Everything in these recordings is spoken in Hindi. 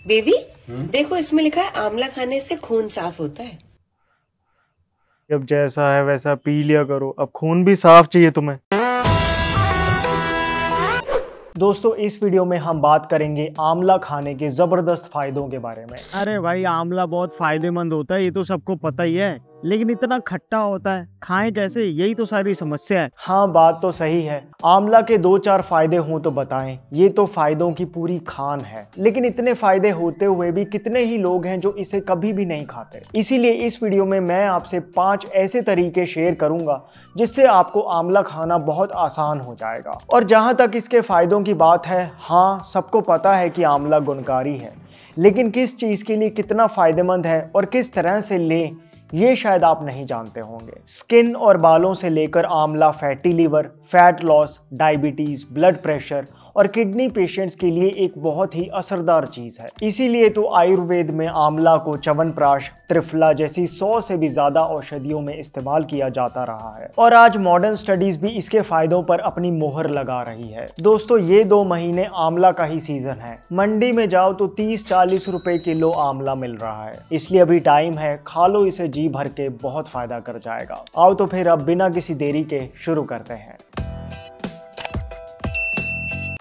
बेबी देखो, इसमें लिखा है आंवला खाने से खून साफ होता है। अब जैसा है वैसा पी लिया करो, अब खून भी साफ चाहिए तुम्हें। दोस्तों, इस वीडियो में हम बात करेंगे आंवला खाने के जबरदस्त फायदों के बारे में। अरे भाई, आंवला बहुत फायदेमंद होता है, ये तो सबको पता ही है, लेकिन इतना खट्टा होता है, खाएं कैसे, यही तो सारी समस्या है। हाँ, बात तो सही है। आंवला के 2-4 फायदे हों तो बताएं, ये तो फायदों की पूरी खान है। लेकिन इतने फायदे होते हुए भी कितने ही लोग हैं जो इसे कभी भी नहीं खाते। इसीलिए इस वीडियो में मैं आपसे 5 ऐसे तरीके शेयर करूंगा जिससे आपको आंवला खाना बहुत आसान हो जाएगा। और जहां तक इसके फायदों की बात है, हाँ सबको पता है कि आंवला गुणकारी है, लेकिन किस चीज के लिए कितना फायदेमंद है और किस तरह से लें, ये शायद आप नहीं जानते होंगे। स्किन और बालों से लेकर आंवला fatty liver, fat loss, diabetes, blood pressure और किडनी पेशेंट्स के लिए एक बहुत ही असरदार चीज है। इसीलिए तो आयुर्वेद में आंवला को च्यवनप्राश, त्रिफला जैसी 100 से भी ज्यादा औषधियों में इस्तेमाल किया जाता रहा है। और आज मॉडर्न स्टडीज भी इसके फायदों पर अपनी मोहर लगा रही है। दोस्तों, ये 2 महीने आंवला का ही सीजन है। मंडी में जाओ तो 30-40 रुपए किलो आंवला मिल रहा है। इसलिए अभी टाइम है, खा लो इसे जी भर के, बहुत फायदा कर जाएगा। आओ तो फिर अब बिना किसी देरी के शुरू करते हैं।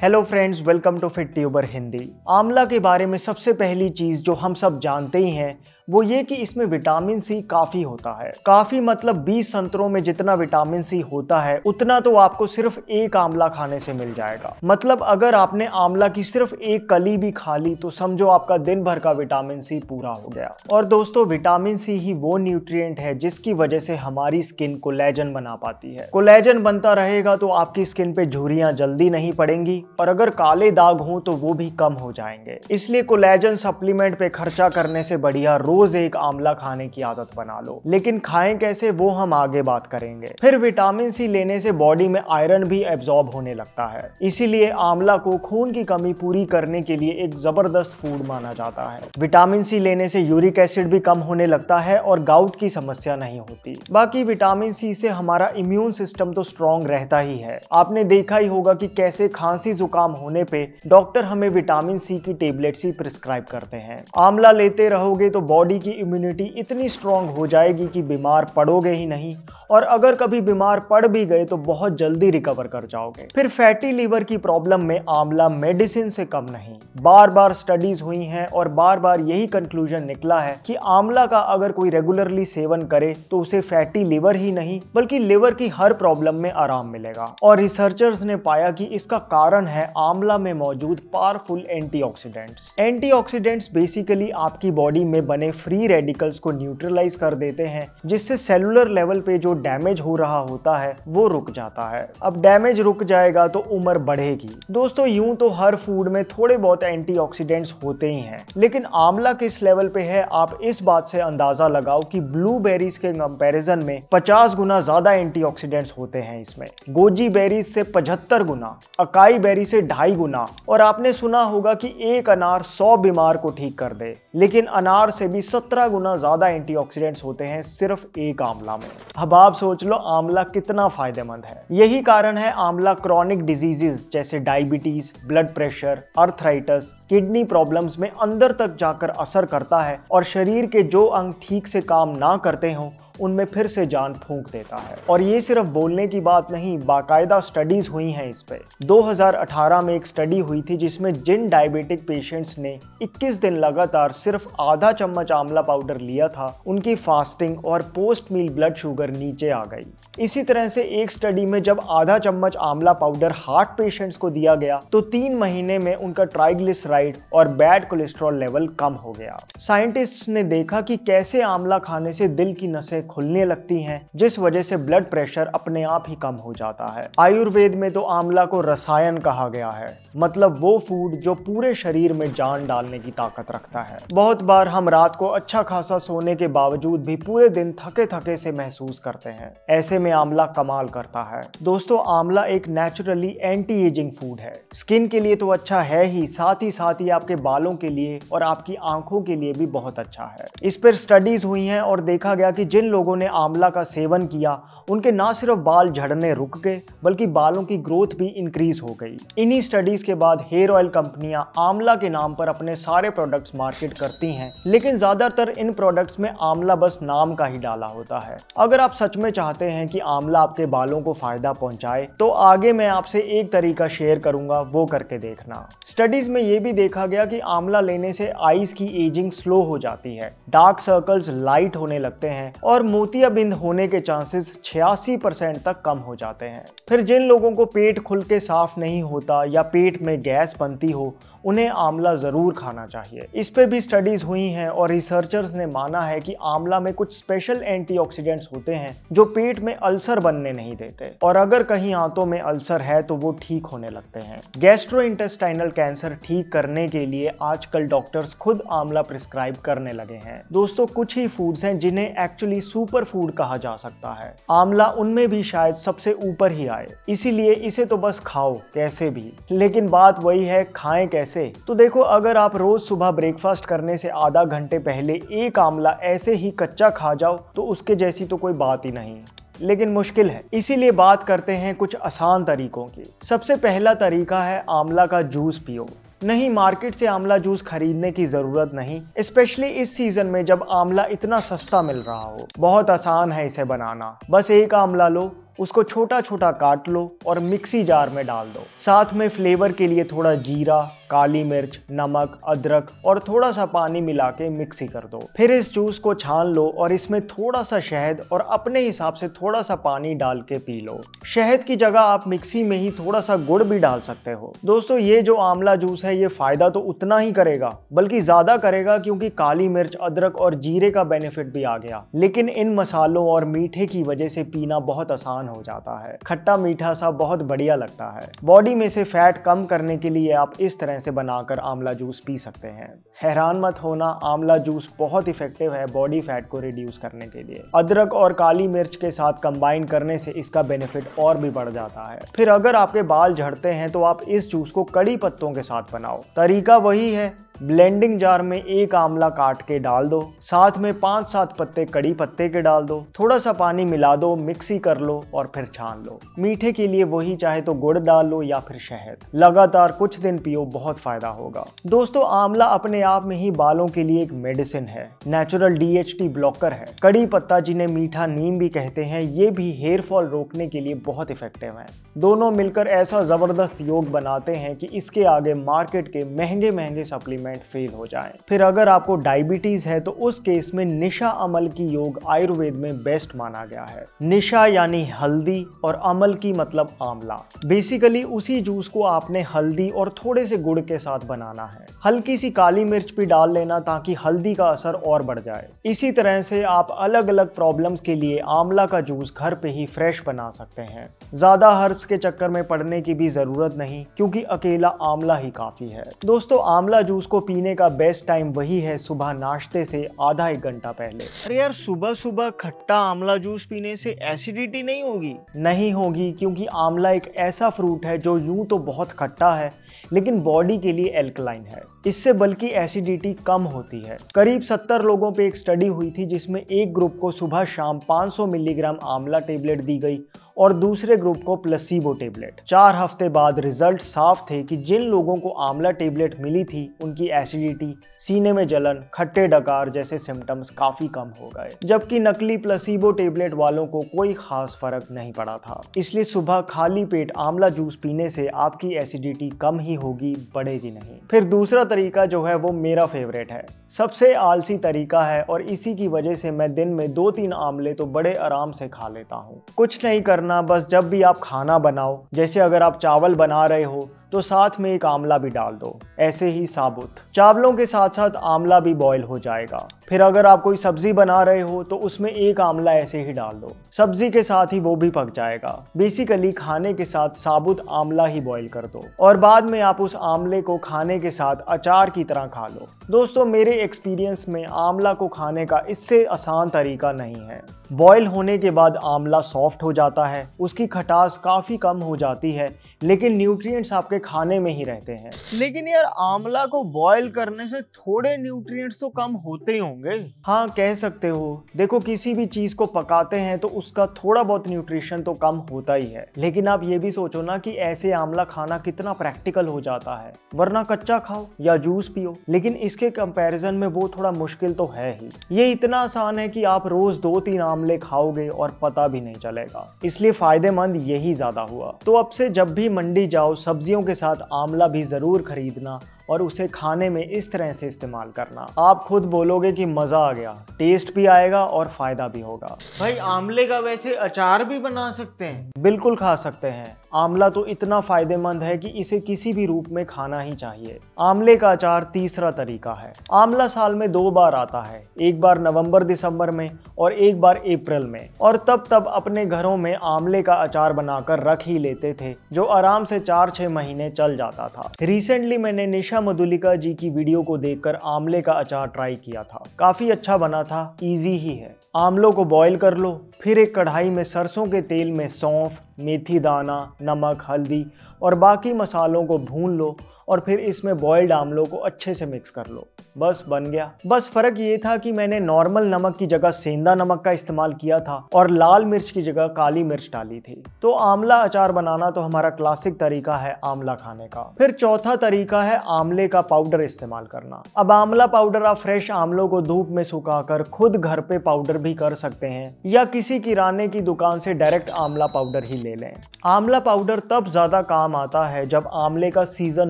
Hello friends, welcome to fit tuber Hindi. आंवला के बारे में सबसे पहली चीज जो हम सब जानते ही हैं वो ये कि इसमें विटामिन सी काफी होता है। काफी मतलब 20 संतरों में जितना विटामिन सी होता है उतना तो आपको सिर्फ एक आंवला खाने से मिल जाएगा। मतलब अगर आपने आंवला की सिर्फ एक कली भी खा ली तो समझो आपका दिन भर का विटामिन सी पूरा हो गया। और दोस्तों, विटामिन सी ही वो न्यूट्रिएंट है जिसकी वजह से हमारी स्किन कोलेजन बना पाती है। कोलेजन बनता रहेगा तो आपकी स्किन पे झुर्रियां जल्दी नहीं पड़ेंगी और अगर काले दाग हो तो वो भी कम हो जाएंगे। इसलिए कोलेजन सप्लीमेंट पे खर्चा करने से बढ़िया रोज एक आंवला खाने की आदत बना लो। लेकिन खाएं कैसे वो हम आगे बात करेंगे। फिर विटामिन सी लेने से बॉडी में आयरन भी एब्जॉर्ब होने लगता है। इसीलिए आंवला को खून की कमी पूरी करने के लिए एक जबरदस्त फूड माना जाता है। विटामिन सी लेने से यूरिक एसिड भी कम होने लगता है और गाउट की समस्या नहीं होती। बाकी विटामिन सी से हमारा इम्यून सिस्टम तो स्ट्रॉन्ग रहता ही है। आपने देखा ही होगा कि कैसे खांसी जुकाम होने पे डॉक्टर हमें विटामिन सी की टेबलेट्स ही प्रिस्क्राइब करते हैं। आंवला लेते रहोगे तो बॉडी की इम्यूनिटी इतनी स्ट्रांग हो जाएगी कि बीमार पड़ोगे ही नहीं, और अगर कभी बीमार पड़ भी गए तो बहुत जल्दी रिकवर कर जाओगे। फिर फैटी लीवर की प्रॉब्लम में आंवला मेडिसिन से कम नहीं। बार बार स्टडीज हुई हैं और बार बार यही कंक्लूजन निकला है कि आंवला का अगर कोई रेगुलरली सेवन करे तो उसे फैटी लीवर ही नहीं बल्कि लिवर की हर प्रॉब्लम में आराम मिलेगा। और रिसर्चर्स ने पाया कि इसका कारण है आंवला में मौजूद पावरफुल एंटीऑक्सीडेंट्स। एंटीऑक्सीडेंट्स बेसिकली आपकी बॉडी में बने फ्री रेडिकल्स को न्यूट्रलाइज कर देते हैं, जिससे सेलुलर लेवल पे जो डैमेज हो रहा होता है वो रुक जाता है। अब डैमेज रुक जाएगा तो उम्र बढ़ेगी। दोस्तों, यूं तो हर फूड में थोड़े बहुत एंटीऑक्सीडेंट्स होते ही हैं, लेकिन आंवला किस लेवल पे है आप इस बात से अंदाजा लगाओ कि ब्लूबेरीज के कंपैरिजन में 50 गुना ज्यादा एंटीऑक्सीडेंट्स होते हैं इसमें। गोजी बेरीज से 75 गुना, अकाई बेरी से 2.5 गुना। और आपने सुना होगा कि एक अनार 100 बीमार को ठीक कर दे, लेकिन अनार से भी 17 गुना ज्यादा एंटीऑक्सीडेंट्स होते हैं सिर्फ एक आंवला में। अब आप सोच लो आंवला कितना फायदेमंद है। यही कारण है आंवला क्रॉनिक डिजीजेस जैसे diabetes, blood pressure, arthritis, kidney problems में अंदर तक जाकर असर करता है और शरीर के जो अंग ठीक से काम ना करते हों उनमें फिर से जान फूंक देता है। और ये सिर्फ बोलने की बात नहीं, बाकायदा स्टडीज हुई हैं इस पे। 2018 में एक स्टडी हुई थी जिसमें जिन डायबिटिक पेशेंट्स ने 21 दिन लगातार सिर्फ आधा चम्मच आंवला पाउडर लिया था, उनकी फास्टिंग और पोस्ट मील ब्लड शुगर नीचे आ गई। इसी तरह से एक स्टडी में जब आधा चम्मच आंवला पाउडर हार्ट पेशेंट्स को दिया गया तो 3 महीने में उनका ट्राइग्लिसराइड और बैड कोलेस्ट्रॉल लेवल कम हो गया। साइंटिस्ट ने देखा कि कैसे आंवला खाने से दिल की नसें खुलने लगती हैं, जिस वजह से ब्लड प्रेशर अपने आप ही कम हो जाता है। आयुर्वेद में तो आंवला को रसायन कहा गया है, मतलब वो फूड जो पूरे शरीर में जान डालने की ताकत रखता है। बहुत बार हम रात को अच्छा खासा सोने के बावजूद भी पूरे दिन थके थके से महसूस करते हैं। ऐसे में आंवला कमाल करता है। दोस्तों, आंवला एक नेचुरली एंटी एजिंग फूड है। स्किन के लिए तो अच्छा है ही साथ ही आपके बालों के लिए और आपकी आंखों के लिए भी बहुत अच्छा है। इस पर स्टडीज हुई हैं और देखा गया कि जिन लोगों ने आंवला का सेवन किया उनके ना सिर्फ बाल झड़ने रुक गए बल्कि बालों की ग्रोथ भी इंक्रीज हो गई। इन्हीं स्टडीज के बाद हेयर ऑयल कंपनियां आंवला के नाम पर अपने सारे प्रोडक्ट्स मार्केट करती हैं, लेकिन ज्यादातर इन प्रोडक्ट्स में आंवला बस नाम का ही डाला होता है। अगर आप सच में चाहते हैं कि आंवला आपके बालों को फायदा पहुंचाए तो आगे मैं आपसे एक तरीका शेयर करूंगा, वो करके देखना। स्टडीज में ये भी देखा गया कि आंवला लेने से आईज की एजिंग स्लो हो जाती है, डार्क सर्कल्स लाइट होने लगते हैं और मोतियाबिंद होने के चांसेस 86% तक कम हो जाते हैं। फिर जिन लोगों को पेट खुल के साफ नहीं होता या पेट में गैस बनती हो उन्हें आंवला जरूर खाना चाहिए। इस पे भी स्टडीज हुई हैं और रिसर्चर्स ने माना है कि आंवला में कुछ स्पेशल एंटीऑक्सीडेंट्स होते हैं जो पेट में अल्सर बनने नहीं देते, और अगर कहीं आंतों में अल्सर है तो वो ठीक होने लगते हैं। गैस्ट्रोइंटेस्टाइनल कैंसर ठीक करने के लिए आजकल डॉक्टर्स खुद आंवला प्रिस्क्राइब करने लगे हैं। दोस्तों, कुछ ही फूड्स हैं जिन्हें एक्चुअली सुपर फूड कहा जा सकता है। आंवला उनमें भी शायद सबसे ऊपर ही आए, इसीलिए इसे तो बस खाओ कैसे भी। लेकिन बात वही है, खाएं कैसे? तो देखो, अगर आप रोज सुबह ब्रेकफास्ट करने से आधा घंटे पहले एक आंवला ऐसे ही कच्चा खा जाओ तो उसके जैसी तो कोई बात ही नहीं, लेकिन मुश्किल है। इसीलिए बात करते हैं कुछ आसान तरीकों की। सबसे पहला तरीका है आंवला का जूस पियो। नहीं, मार्केट से आंवला जूस खरीदने की जरूरत नहीं, स्पेशली इस सीजन में जब आंवला इतना सस्ता मिल रहा हो। बहुत आसान है इसे बनाना। बस एक आंवला लो, उसको छोटा छोटा काट लो और मिक्सी जार में डाल दो। साथ में फ्लेवर के लिए थोड़ा जीरा, काली मिर्च, नमक, अदरक और थोड़ा सा पानी मिला के मिक्सी कर दो। फिर इस जूस को छान लो और इसमें थोड़ा सा शहद और अपने हिसाब से थोड़ा सा पानी डाल के पी लो। शहद की जगह आप मिक्सी में ही थोड़ा सा गुड़ भी डाल सकते हो। दोस्तों, ये जो आंवला जूस है ये फायदा तो उतना ही करेगा बल्कि ज्यादा करेगा, क्योंकि काली मिर्च, अदरक और जीरे का बेनिफिट भी आ गया। लेकिन इन मसालों और मीठे की वजह से पीना बहुत आसान हो जाता है। खट्टा मीठा सा बहुत बढ़िया लगता है। बॉडी में से फैट कम करने के लिए आप इस तरह से बनाकर आंवला जूस पी सकते हैं। हैरान मत होना, आंवला जूस बहुत इफेक्टिव है बॉडी फैट को रिड्यूस करने के लिए। अदरक और काली मिर्च के साथ कंबाइन करने से इसका बेनिफिट और भी बढ़ जाता है। फिर अगर आपके बाल झड़ते हैं तो आप इस जूस को कड़ी पत्तों के साथ बनाओ। तरीका वही है, ब्लेंडिंग जार में एक आंवला काट के डाल दो, साथ में 5-7 पत्ते कड़ी पत्ते के डाल दो, थोड़ा सा पानी मिला दो, मिक्सी कर लो और फिर छान लो। मीठे के लिए वही चाहे तो गुड़ डाल लो या फिर शहद। लगातार कुछ दिन पियो, बहुत फायदा होगा। दोस्तों, आंवला अपने आप में ही बालों के लिए एक मेडिसिन है, नेचुरल DHT ब्लॉकर है। कड़ी पत्ता, जिन्हें मीठा नीम भी कहते हैं, ये भी हेयर फॉल रोकने के लिए बहुत इफेक्टिव है। दोनों मिलकर ऐसा जबरदस्त योग बनाते हैं कि इसके आगे मार्केट के महंगे महंगे सप्लीमेंट फेल हो जाएं। फिर अगर आपको डायबिटीज है तो उस केस में निशा अमल की योग आयुर्वेद में बेस्ट माना गया है। निशा यानी हल्दी और अमल की मतलब आंवला। बेसिकली उसी जूस को आपने हल्दी और थोड़े से गुड़ के साथ बनाना है। हल्की सी काली मिर्च भी डाल लेना ताकि हल्दी का असर और बढ़ जाए। इसी तरह से आप अलग अलग प्रॉब्लम्स के लिए आंवला का जूस घर पे ही फ्रेश बना सकते हैं। ज्यादा हर्ब्स के चक्कर में पड़ने की भी जरूरत नहीं, क्योंकि अकेला आंवला ही काफी है। दोस्तों, आंवला जूस को पीने का बेस्ट टाइम वही है सुबह नाश्ते से आधा एक घंटा पहले। अरे यार, सुबह सुबह खट्टा आंवला जूस पीने से एसिडिटी नहीं होगी? नहीं होगी, क्योंकि आंवला एक ऐसा फ्रूट है जो यूं तो बहुत खट्टा है लेकिन बॉडी के लिए एल्कलाइन है। इससे बल्कि एसिडिटी कम होती है। करीब 70 लोगों पे एक स्टडी हुई थी जिसमें एक ग्रुप को सुबह शाम 500 मिलीग्राम आंवला टेबलेट दी गई और दूसरे ग्रुप को प्लेसिबो टेबलेट। 4 हफ्ते बाद रिजल्ट साफ थे कि जिन लोगों को आंवला टेबलेट मिली थी उनकी एसिडिटी, सीने में जलन, खट्टे डकार जैसे सिम्टम्स काफी कम हो गए, जबकि नकली प्लेसिबो टेबलेट वालों को कोई खास फर्क नहीं पड़ा था। इसलिए सुबह खाली पेट आंवला जूस पीने से आपकी एसिडिटी कम ही होगी, बढ़ेगी नहीं। फिर दूसरा तरीका जो है वो मेरा फेवरेट है, सबसे आलसी तरीका है और इसी की वजह से मैं दिन में 2-3 आंवले तो बड़े आराम से खा लेता हूँ। कुछ नहीं करना, बस जब भी आप खाना बनाओ, जैसे अगर आप चावल बना रहे हो तो साथ में एक आंवला भी डाल दो, ऐसे ही साबुत। चावलों के साथ साथ आंवला भी बॉईल हो जाएगा। फिर अगर आप कोई सब्जी बना रहे हो तो उसमें एक आंवला ऐसे ही डाल दो, सब्जी के साथ ही वो भी पक जाएगा। बेसिकली खाने के साथ साबुत आंवला ही बॉईल कर दो और बाद में आप उस आंवले को खाने के साथ अचार की तरह खा लो। दोस्तों, मेरे एक्सपीरियंस में आंवला को खाने का इससे आसान तरीका नहीं है। बॉईल होने के बाद आंवला सॉफ्ट हो जाता है, उसकी खटास काफ़ी कम हो जाती है, लेकिन न्यूट्रिएंट्स आपके खाने में ही रहते हैं। लेकिन यार आंवला को बॉईल करने से थोड़े न्यूट्रिएंट्स तो कम होते ही होंगे। हाँ, कह सकते हो। देखो, किसी भी चीज़ को पकाते हैं तो उसका थोड़ा बहुत न्यूट्रिशन तो कम होता ही है, लेकिन आप ये भी सोचो ना कि ऐसे आंवला खाना कितना प्रैक्टिकल हो जाता है। वरना कच्चा खाओ या जूस पियो, लेकिन इसके कंपैरिजन में वो थोड़ा मुश्किल तो है ही। ये इतना आसान है कि आप रोज 2-3 आंवले खाओगे और पता भी नहीं चलेगा, इसलिए फायदेमंद यही ज्यादा हुआ। तो अब से जब भी मंडी जाओ, सब्जियों के साथ आंवला भी जरूर खरीदना और उसे खाने में इस तरह से इस्तेमाल करना। आप खुद बोलोगे कि मजा आ गया, टेस्ट भी आएगा और फायदा भी होगा। भाई आंवले का वैसे अचार भी बना सकते हैं? बिल्कुल खा सकते हैं। आंवला तो इतना फायदेमंद है कि इसे किसी भी रूप में खाना ही चाहिए। आंवले का अचार तीसरा तरीका है। आंवला साल में 2 बार आता है, एक बार नवंबर दिसंबर में और एक बार अप्रैल में, और तब अपने घरों में आंवले का अचार बनाकर रख ही लेते थे, जो आराम से 4-6 महीने चल जाता था। रिसेंटली मैंने निशा मधुलिका जी की वीडियो को देखकर आंवले का अचार ट्राई किया था, काफी अच्छा बना था, इजी ही है। आंवलों को बॉईल कर लो, फिर एक कढ़ाई में सरसों के तेल में सौंफ, मेथी दाना, नमक, हल्दी और बाकी मसालों को भून लो और फिर इसमें बॉइल्ड आंवलों को अच्छे से मिक्स कर लो। बस बन गया। बस फर्क ये था कि मैंने नॉर्मल नमक की जगह सेंधा नमक का इस्तेमाल किया था और लाल मिर्च की जगह काली मिर्च डाली थी। तो आंवला अचार बनाना तो हमारा क्लासिक तरीका है आंवला खाने का। फिर चौथा तरीका है आंवले का पाउडर इस्तेमाल करना। अब आंवला पाउडर आप फ्रेश आंवलों को धूप में सुखाकर खुद घर पे पाउडर भी कर सकते हैं या किसी किराने की दुकान से डायरेक्ट आंवला पाउडर ही ले लें। आंवला पाउडर तब ज्यादा काम आता है जब आंवले का सीजन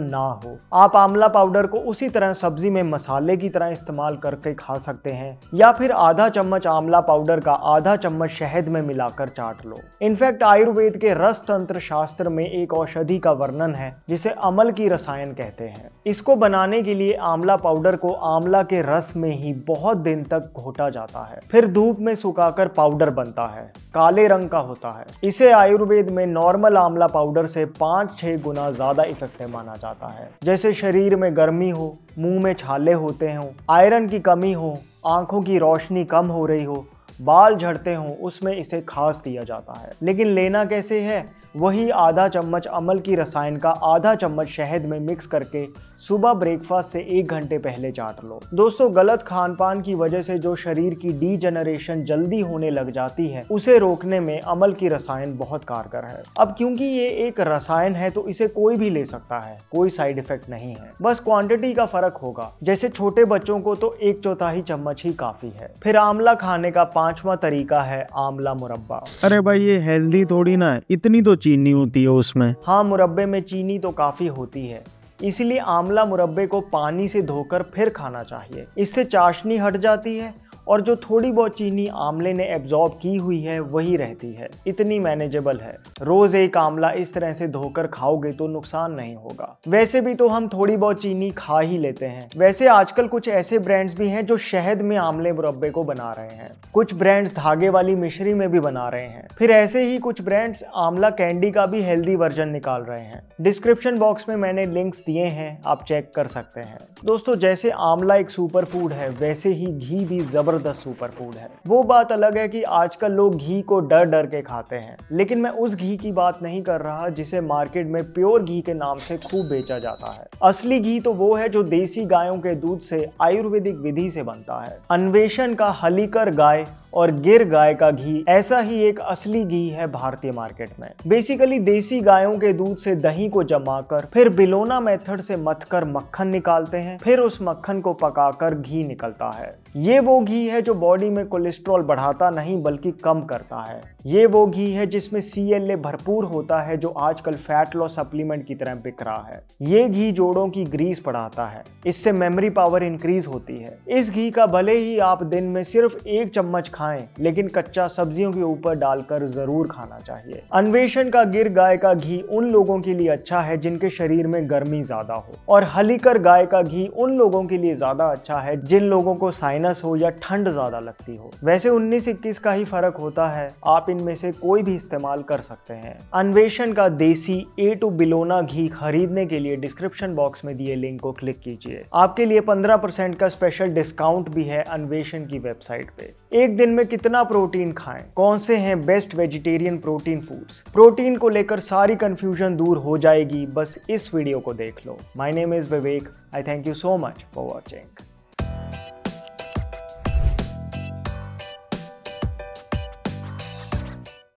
ना हो। आप आंवला पाउडर को उसी तरह सब्जी में मसाले की तरह इस्तेमाल करके खा सकते हैं या फिर आधा चम्मच आंवला पाउडर का आधा चम्मच शहद में मिलाकर चाट लो। इनफैक्ट आयुर्वेद के रस तंत्र शास्त्र में एक औषधि का वर्णन है जिसे अमल की रसायन कहते हैं। इसको बनाने के लिए आंवला पाउडर को आंवला के रस में ही बहुत दिन तक घोटा जाता है, फिर धूप में सुखाकर पाउडर बनता है, काले रंग का होता है। इसे आयुर्वेद में नॉर्मल आंवला पाउडर से 5-6 गुना ज्यादा इफेक्टिव माना जाता है। जैसे शरीर में गर्मी हो, मुंह में छाले होते हों, आयरन की कमी हो, आंखों की रोशनी कम हो रही हो, बाल झड़ते हों, उसमें इसे खास दिया जाता है। लेकिन लेना कैसे है? वही आधा चम्मच अमल की रसायन का आधा चम्मच शहद में मिक्स करके सुबह ब्रेकफास्ट से 1 घंटे पहले चाट लो। दोस्तों, गलत खान पान की वजह से जो शरीर की डीजेनरेशन जल्दी होने लग जाती है, उसे रोकने में अमल की रसायन बहुत कारगर है। अब क्योंकि ये एक रसायन है तो इसे कोई भी ले सकता है, कोई साइड इफेक्ट नहीं है, बस क्वांटिटी का फर्क होगा। जैसे छोटे बच्चों को तो 1/4 चम्मच ही काफी है। फिर आंवला खाने का 5वां तरीका है आंवला मुरब्बा। अरे भाई, ये हेल्दी थोड़ी ना है, इतनी तो चीनी होती है उसमें। हाँ, मुरब्बे में चीनी तो काफी होती है, इसलिए आंवला मुरब्बे को पानी से धोकर फिर खाना चाहिए। इससे चाशनी हट जाती है और जो थोड़ी बहुत चीनी आंवले ने एब्जॉर्ब की हुई है वही रहती है, इतनी मैनेजेबल है। रोज एक आंवला इस तरह से धोकर खाओगे तो नुकसान नहीं होगा। वैसे भी तो हम थोड़ी बहुत चीनी खा ही लेते हैं। वैसे आजकल कुछ ऐसे ब्रांड्स भी हैं जो शहद में आंवले मुरब्बे को बना रहे हैं, कुछ ब्रांड्स धागे वाली मिश्री में भी बना रहे हैं, फिर ऐसे ही कुछ ब्रांड्स आंवला कैंडी का भी हेल्दी वर्जन निकाल रहे हैं। डिस्क्रिप्शन बॉक्स में मैंने लिंक्स दिए हैं, आप चेक कर सकते हैं। दोस्तों, जैसे आंवला एक सुपर फूड है, वैसे ही घी भी जबरदस्त सुपर फूड है। वो बात अलग है कि आजकल लोग घी को डर डर के खाते हैं, लेकिन मैं उस घी की बात नहीं कर रहा जिसे मार्केट में प्योर घी के नाम से खूब बेचा जाता है। असली घी तो वो है जो देसी गायों के दूध से आयुर्वेदिक विधि से बनता है। अन्वेषण का हलीकर गाय और गिर गाय का घी, ऐसा ही एक असली घी है भारतीय मार्केट में। बेसिकली देसी गायों के दूध से दही को जमाकर फिर बिलोना मेथड से मथकर मक्खन निकालते हैं, फिर उस मक्खन को पकाकर घी निकलता है। ये वो घी है जो बॉडी में कोलेस्ट्रॉल बढ़ाता नहीं बल्कि कम करता है। ये वो घी है जिसमें CLA भरपूर होता है जो आजकल फैट लॉस सप्लीमेंट की तरह बिक रहा है। ये घी जोड़ों की ग्रीस बढ़ाता है, इससे मेमोरी पावर इंक्रीज होती है। इस घी का भले ही आप दिन में सिर्फ 1 चम्मच खाएं, लेकिन कच्चा सब्जियों के ऊपर डालकर जरूर खाना चाहिए। अन्वेषण का गिर गाय का घी उन लोगों के लिए अच्छा है जिनके शरीर में गर्मी ज्यादा हो, और हलीकर गाय का घी उन लोगों के लिए ज्यादा अच्छा है जिन लोगों को साइनस हो या ठंड ज्यादा लगती हो। वैसे 19-21 का ही फर्क होता है, आप इनमें से कोई भी इस्तेमाल कर सकते हैं। अन्वेषण का देसी A2 बिलोना घी खरीदने के लिए डिस्क्रिप्शन बॉक्स में दिए लिंक को क्लिक कीजिए। आपके लिए 15% का स्पेशल डिस्काउंट भी है अन्वेषण की वेबसाइट पे। एक दिन में कितना प्रोटीन खाएं, कौन से हैं best vegetarian protein foods, protein को लेकर सारी कंफ्यूजन दूर हो जाएगी, बस इस वीडियो को देख लो। My name is Vivek. I thank you so much for watching.